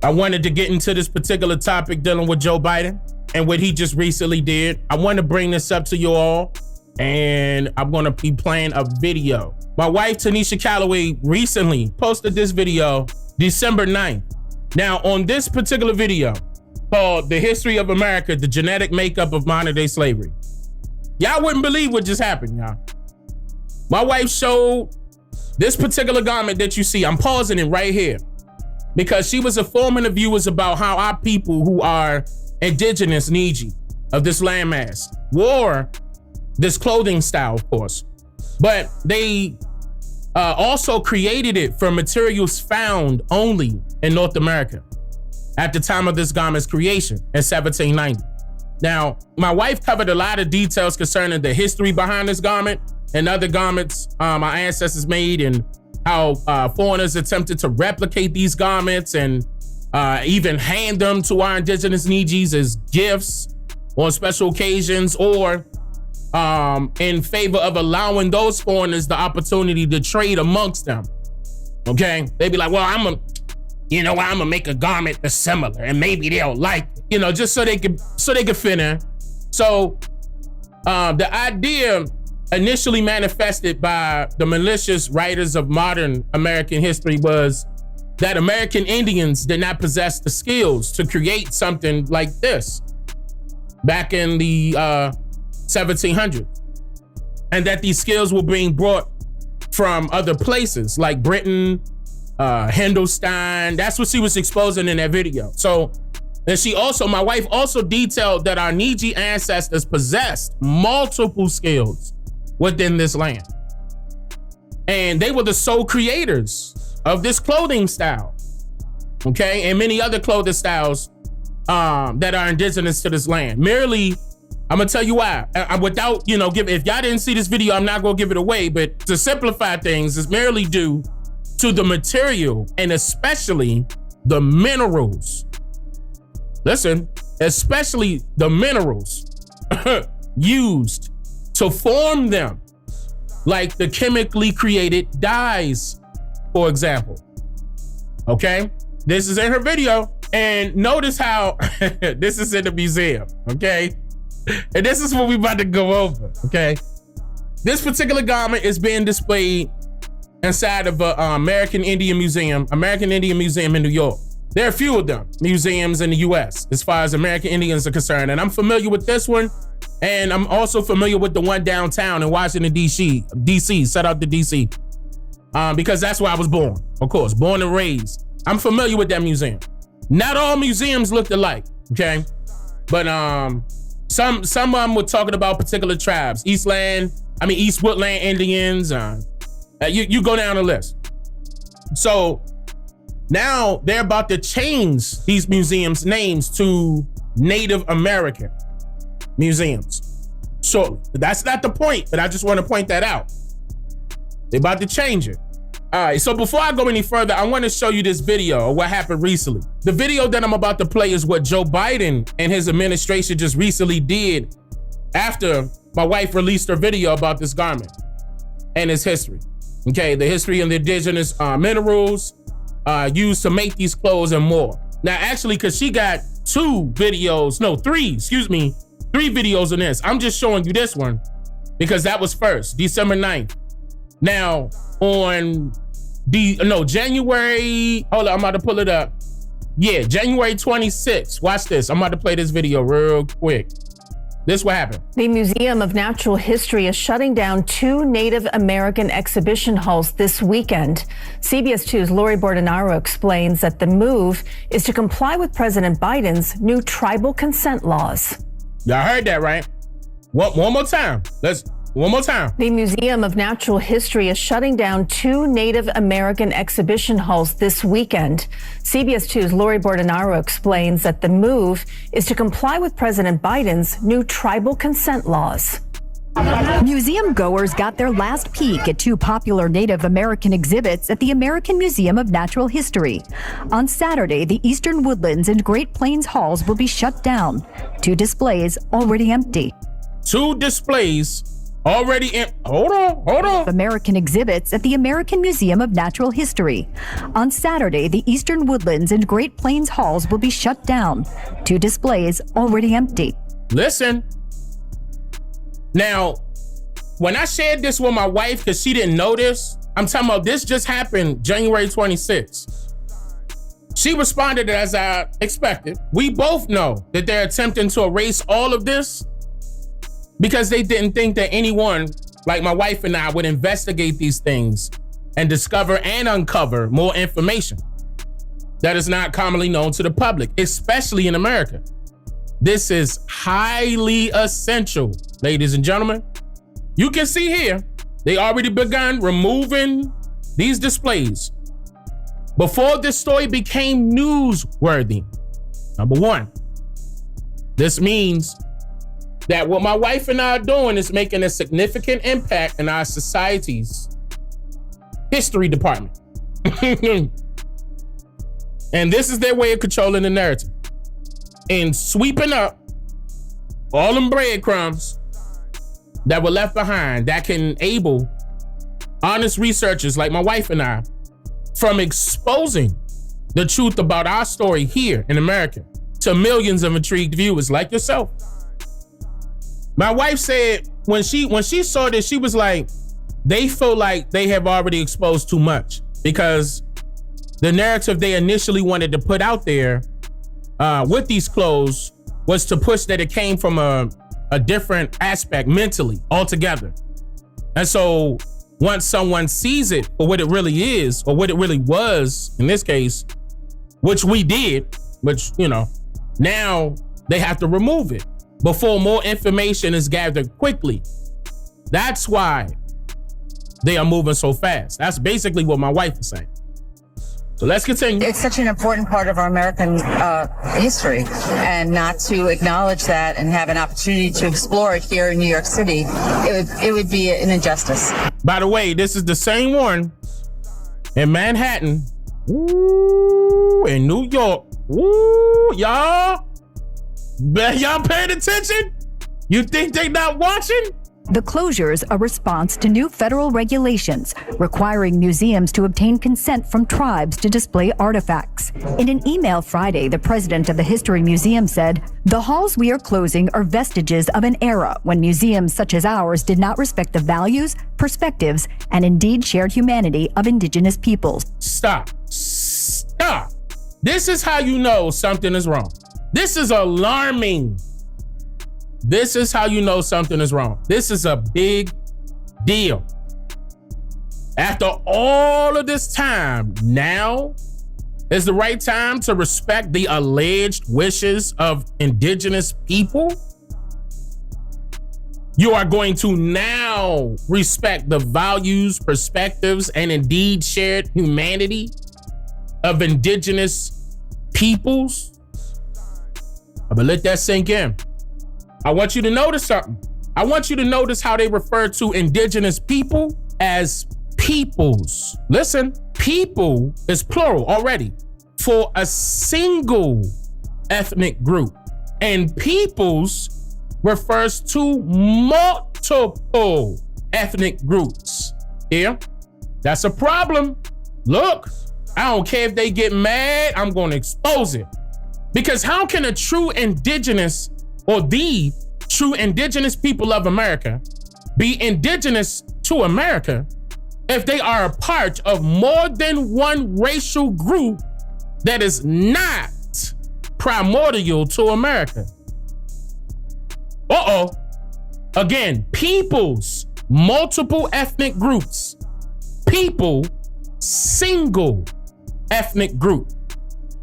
I wanted to get into this particular topic dealing with Joe Biden and what he just recently did. I want to bring this up to you all, and I'm going to be playing a video. My wife, Dane Calloway, recently posted this video December 9th. Now, on this particular video called The History of America, the Genetic Makeup of Modern Day Slavery, y'all wouldn't believe what just happened, y'all. My wife showed this particular garment that you see. I'm pausing it right here because she was informing the viewers about how our people who are indigenous Niji of this landmass wore this clothing style, of course, but they also created it from materials found only in North America at the time of this garment's creation in 1790. Now, my wife covered a lot of details concerning the history behind this garment and other garments our ancestors made, and how foreigners attempted to replicate these garments and even hand them to our indigenous Nijis as gifts on special occasions, or in favor of allowing those foreigners the opportunity to trade amongst them. Okay, they'd be like, well, I'm gonna make a garment that's similar, and maybe they'll like it, just so they could fit in. So the idea initially manifested by the malicious writers of modern American history was that American Indians did not possess the skills to create something like this back in the 1700s, and that these skills were being brought from other places like Britain, Hindustan. That's what she was exposing in that video. So, and my wife also detailed that our Niji ancestors possessed multiple skills within this land, and they were the sole creators of this clothing style, okay, and many other clothing styles that are indigenous to this land. Merely, I'm gonna tell you why. Without, if y'all didn't see this video, I'm not gonna give it away, but to simplify things, it's merely due to the material and especially the minerals. Listen, especially the minerals used to form them, like the chemically created dyes, for example. Okay, this is in her video, and notice how this is in the museum, okay? And this is what we about to go over, okay? This particular garment is being displayed inside of a American Indian Museum in New York. There are a few of them, museums in the US, as far as American Indians are concerned. And I'm familiar with this one, and I'm also familiar with the one downtown in Washington, DC, shout out to DC, because that's where I was born, of course, born and raised. I'm familiar with that museum. Not all museums looked alike, okay? But some of them were talking about particular tribes, East Woodland Indians. You go down the list. So now they're about to change these museums' names to Native American museums shortly. But that's not the point, but I just want to point that out. They're about to change it. All right, so before I go any further, I want to show you this video of what happened recently. The video that I'm about to play is what Joe Biden and his administration just recently did after my wife released her video about this garment and its history. Okay, the history of the indigenous minerals used to make these clothes and more. Now, actually, because she got three videos on this. I'm just showing you this one because that was first, December 9th. Now, on January, hold on, I'm about to pull it up. Yeah, January 26th. Watch this. I'm about to play this video real quick. This what happened. The Museum of Natural History is shutting down 2 Native American exhibition halls this weekend. CBS 2's Lori Bordenaro explains that the move is to comply with President Biden's new tribal consent laws. Y'all heard that, right? One more time. One more time. The Museum of Natural History is shutting down 2 Native American exhibition halls this weekend. CBS 2's Lori Bordenaro explains that the move is to comply with President Biden's new tribal consent laws. Museum goers got their last peek at 2 popular Native American exhibits at the American Museum of Natural History. On Saturday, the Eastern Woodlands and Great Plains halls will be shut down. 2 displays already empty. 2 displays Hold on. American exhibits at the American Museum of Natural History. On Saturday, the Eastern Woodlands and Great Plains halls will be shut down. 2 displays already empty. Listen. Now, when I shared this with my wife, because she didn't know this, I'm talking about this just happened January 26th. She responded as I expected. We both know that they're attempting to erase all of this because they didn't think that anyone like my wife and I would investigate these things and discover and uncover more information that is not commonly known to the public, especially in America. This is highly essential, ladies and gentlemen. You can see here, they already begun removing these displays before this story became newsworthy. Number one, this means that what my wife and I are doing is making a significant impact in our society's history department. And this is their way of controlling the narrative and sweeping up all them breadcrumbs that were left behind that can enable honest researchers like my wife and I from exposing the truth about our story here in America to millions of intrigued viewers like yourself. My wife said when she saw this, she was like, they feel like they have already exposed too much because the narrative they initially wanted to put out there with these clothes was to push that it came from a different aspect mentally altogether. And so once someone sees it for what it really is, or what it really was in this case, which we did, which, now they have to remove it before more information is gathered quickly. That's why they are moving so fast. That's basically what my wife is saying. So let's continue. It's such an important part of our American history, and not to acknowledge that and have an opportunity to explore it here in New York City, it would be an injustice. By the way, this is the same one in Manhattan, in New York. Y'all paying attention? You think they not watching? The closures are a response to new federal regulations requiring museums to obtain consent from tribes to display artifacts. In an email Friday, the president of the History Museum said, "The halls we are closing are vestiges of an era when museums such as ours did not respect the values, perspectives, and indeed shared humanity of indigenous peoples." Stop. This is how you know something is wrong. This is alarming. This is how you know something is wrong. This is a big deal. After all of this time, now is the right time to respect the alleged wishes of indigenous people? You are going to now respect the values, perspectives, and indeed shared humanity of indigenous peoples? I'm gonna let that sink in. I want you to notice something. I want you to notice how they refer to indigenous people as peoples. Listen, people is plural already for a single ethnic group, and peoples refers to multiple ethnic groups. Yeah, that's a problem. Look, I don't care if they get mad, I'm gonna expose it. Because how can a true indigenous or the true indigenous people of America be indigenous to America if they are a part of more than one racial group that is not primordial to America? Again, peoples, multiple ethnic groups. People, single ethnic group.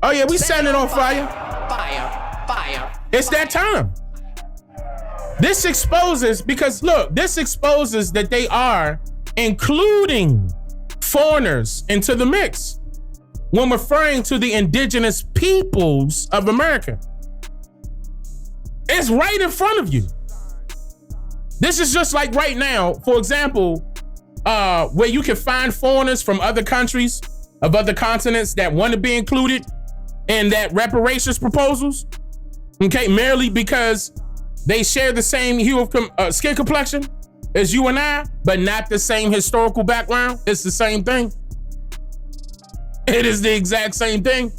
Oh yeah, we setting it on fire. Fire. It's that time. This exposes, because look, this exposes that they are including foreigners into the mix when referring to the indigenous peoples of America. It's right in front of you. This is just like right now, for example, where you can find foreigners from other countries of other continents that want to be included in that reparations proposals, okay, merely because they share the same hue of skin complexion. as you and I, but not the same historical background. It's the same thing. It is the exact same thing.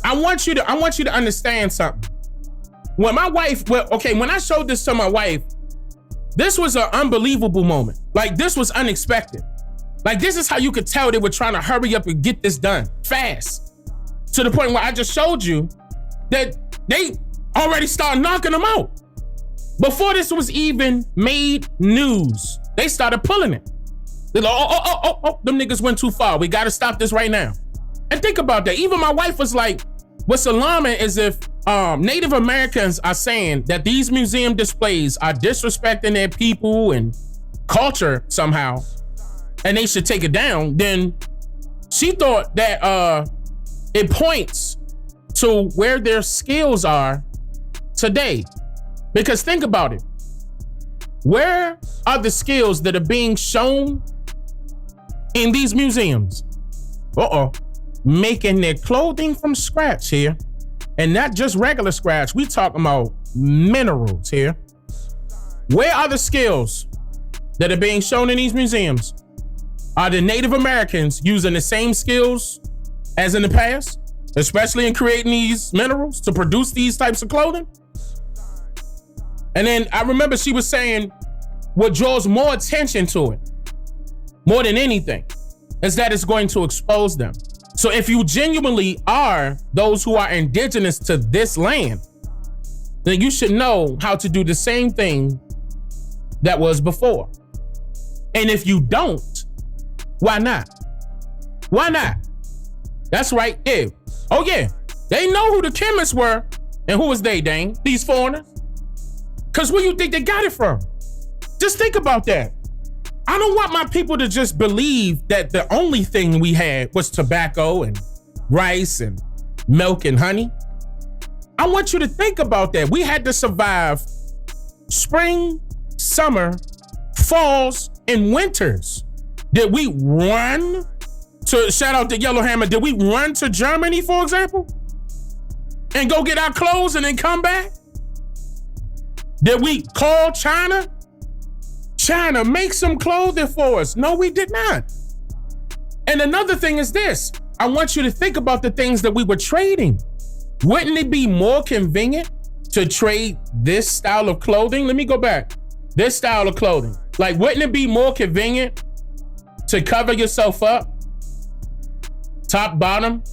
I want you to understand something. When my wife, when I showed this to my wife, this was an unbelievable moment. Like, this was unexpected. Like, this is how you could tell they were trying to hurry up and get this done fast. To the point where I just showed you that they already started knocking them out. Before this was even made news, they started pulling it. They're like, oh, them niggas went too far. We gotta stop this right now. And think about that. Even my wife was like, what's alarming is if Native Americans are saying that these museum displays are disrespecting their people and culture somehow, and they should take it down, then she thought that it points to where their skills are today. Because think about it. Where are the skills that are being shown in these museums? Making their clothing from scratch here. And not just regular scratch. We talking about minerals here. Where are the skills that are being shown in these museums? Are the Native Americans using the same skills as in the past? Especially in creating these minerals to produce these types of clothing? And then I remember she was saying what draws more attention to it, more than anything, is that it's going to expose them. So if you genuinely are those who are indigenous to this land, then you should know how to do the same thing that was before. And if you don't, why not? Why not? That's right. Yeah. Oh yeah. They know who the chemists were. And who was they, Dane? These foreigners? Because where you think they got it from? Just think about that. I don't want my people to just believe that the only thing we had was tobacco and rice and milk and honey. I want you to think about that. We had to survive spring, summer, falls, and winters. Did we run to, shout out to Yellowhammer, did we run to Germany, for example, and go get our clothes and then come back? Did we call China? China, make some clothing for us. No, we did not. And another thing is this. I want you to think about the things that we were trading. Wouldn't it be more convenient to trade this style of clothing? Let me go back. This style of clothing. Like, wouldn't it be more convenient to cover yourself up? Top, bottom,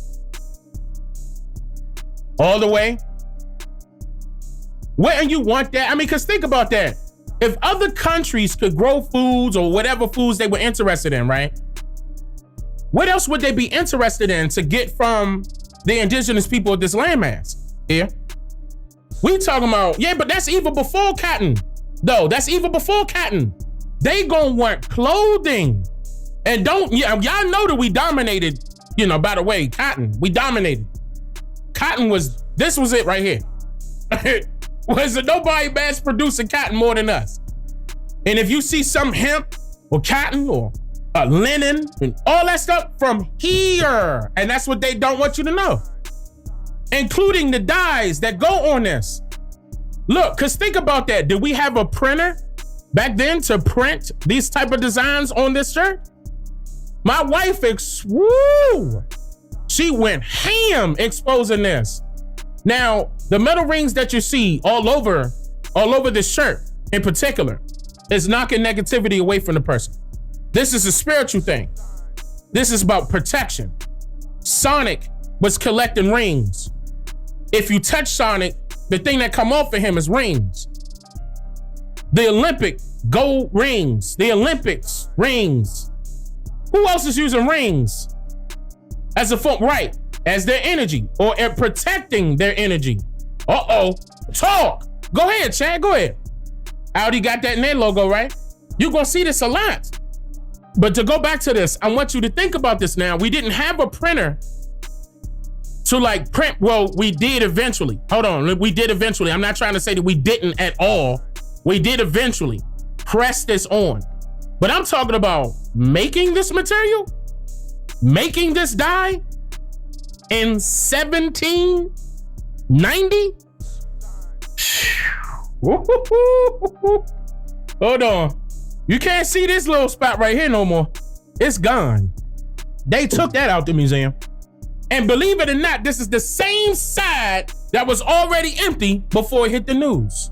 all the way? Wouldn't you want that? I mean, because think about that. If other countries could grow foods or whatever foods they were interested in, right? What else would they be interested in to get from the indigenous people of this landmass? Yeah. We talking about, yeah, but that's even before cotton. Though, that's even before cotton. They gonna want clothing. And y'all know that we dominated, by the way, cotton. We dominated. Cotton this was it right here. Was it nobody mass producing cotton more than us? And if you see some hemp or cotton or linen and all that stuff from here, and that's what they don't want you to know, including the dyes that go on this. Look, because think about that. Did we have a printer back then to print these type of designs on this shirt? My wife, she went ham exposing this. Now, the metal rings that you see all over this shirt in particular is knocking negativity away from the person. This is a spiritual thing. This is about protection. Sonic was collecting rings. If you touch Sonic, the thing that come off of him is rings. The Olympic gold rings. The Olympics rings. Who else is using rings as a form? Right. As their energy or protecting their energy. Talk. Go ahead, Chad. Go ahead. Audi got that in their logo, right? You're going to see this a lot. But to go back to this, I want you to think about this now. We didn't have a printer to print. Well, we did eventually. Hold on. We did eventually. I'm not trying to say that we didn't at all. We did eventually press this on. But I'm talking about making this material, making this dye in 1790. Hold on. You can't see this little spot right here no more. It's gone. They took that out the museum. And believe it or not, this is the same side that was already empty before it hit the news.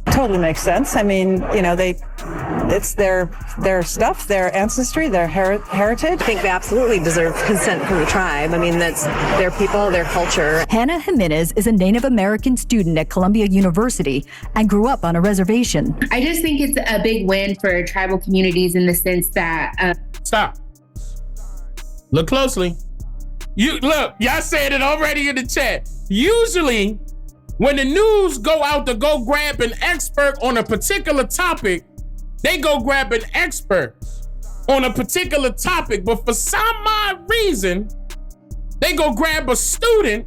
Totally makes sense. I mean, you know, it's their stuff, their ancestry, their heritage. I think they absolutely deserve consent from the tribe. I mean, that's their people, their culture. Hannah Jimenez is a Native American student at Columbia University and grew up on a reservation. I just think it's a big win for tribal communities in the sense that... Stop. Look closely. Look, y'all said it already in the chat. Usually, when the news go out to go grab an expert on a particular topic, they go grab an expert on a particular topic, but for some odd reason, they go grab a student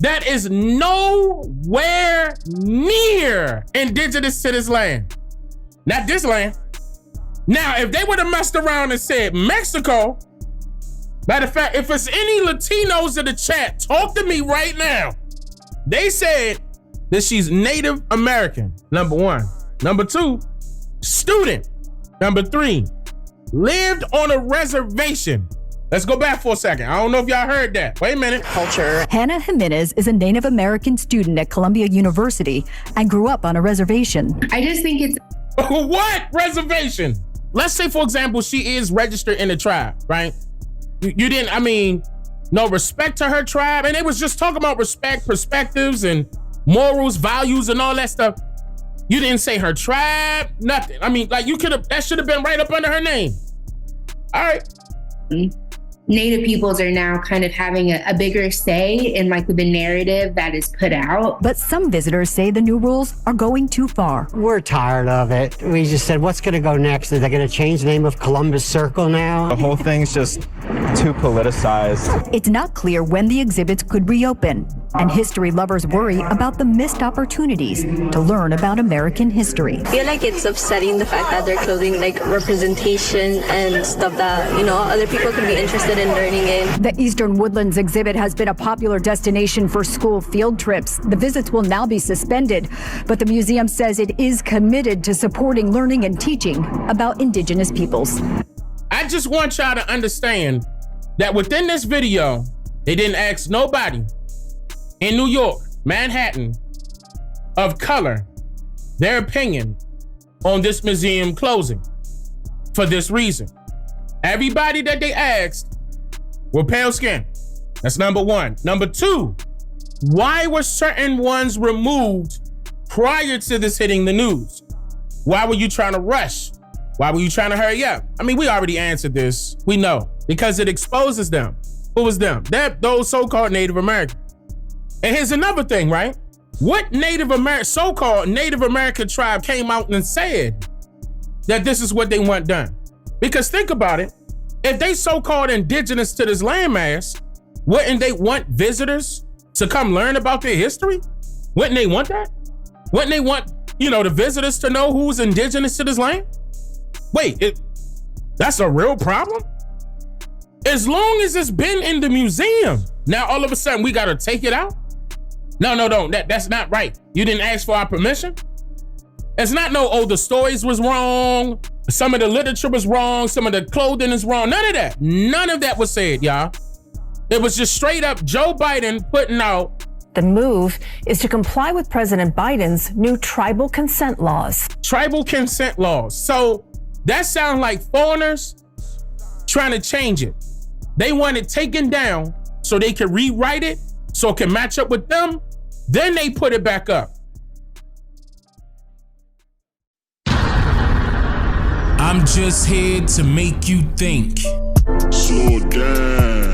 that is nowhere near indigenous to this land. Not this land. Now, if they would have messed around and said Mexico, matter of fact, if it's any Latinos in the chat, talk to me right now. They said that she's Native American, number one. Number two, student. Number three, lived on a reservation. Let's go back for a second. I don't know if y'all heard that. Wait a minute. Culture. Hannah Jimenez is a Native American student at Columbia University and grew up on a reservation. I just think it's... What reservation? Let's say, for example, she is registered in the tribe, right? You didn't, I mean, no respect to her tribe. And they was just talking about respect, perspectives, and morals, values, and all that stuff. You didn't say her tribe, nothing. I mean, like, you could have, that should have been right up under her name. All right. Native peoples are now kind of having a bigger say in like the narrative that is put out. But some visitors say the new rules are going too far. We're tired of it. We just said, what's going to go next? Are they going to change the name of Columbus Circle now? The whole thing's just too politicized. It's not clear when the exhibits could reopen, and history lovers worry about the missed opportunities to learn about American history. I feel like it's upsetting the fact that they're closing like representation and stuff that, you know, other people can be interested in learning in. The Eastern Woodlands exhibit has been a popular destination for school field trips. The visits will now be suspended, but the museum says it is committed to supporting learning and teaching about Indigenous peoples. I just want y'all to understand that within this video, they didn't ask nobody in New York, Manhattan, of color, their opinion on this museum closing for this reason. Everybody that they asked were pale skin. That's number one. Number two, why were certain ones removed prior to this hitting the news? Why were you trying to rush? Why were you trying to hurry up? I mean, we already answered this. We know, because it exposes them. Who was them? Those so-called Native Americans. And here's another thing, right? What so-called Native American tribe came out and said that this is what they want done? Because think about it. If they so-called indigenous to this landmass, wouldn't they want visitors to come learn about their history? Wouldn't they want that? Wouldn't they want, the visitors to know who's indigenous to this land? Wait, that's a real problem? As long as it's been in the museum, now all of a sudden we gotta take it out? No, that's not right. You didn't ask for our permission? It's not the stories was wrong. Some of the literature was wrong. Some of the clothing is wrong. None of that. None of that was said, y'all. It was just straight up Joe Biden putting out. The move is to comply with President Biden's new tribal consent laws. Tribal consent laws. So that sounds like foreigners trying to change it. They want it taken down so they can rewrite it, so it can match up with them. Then they put it back up. I'm just here to make you think. Slow down.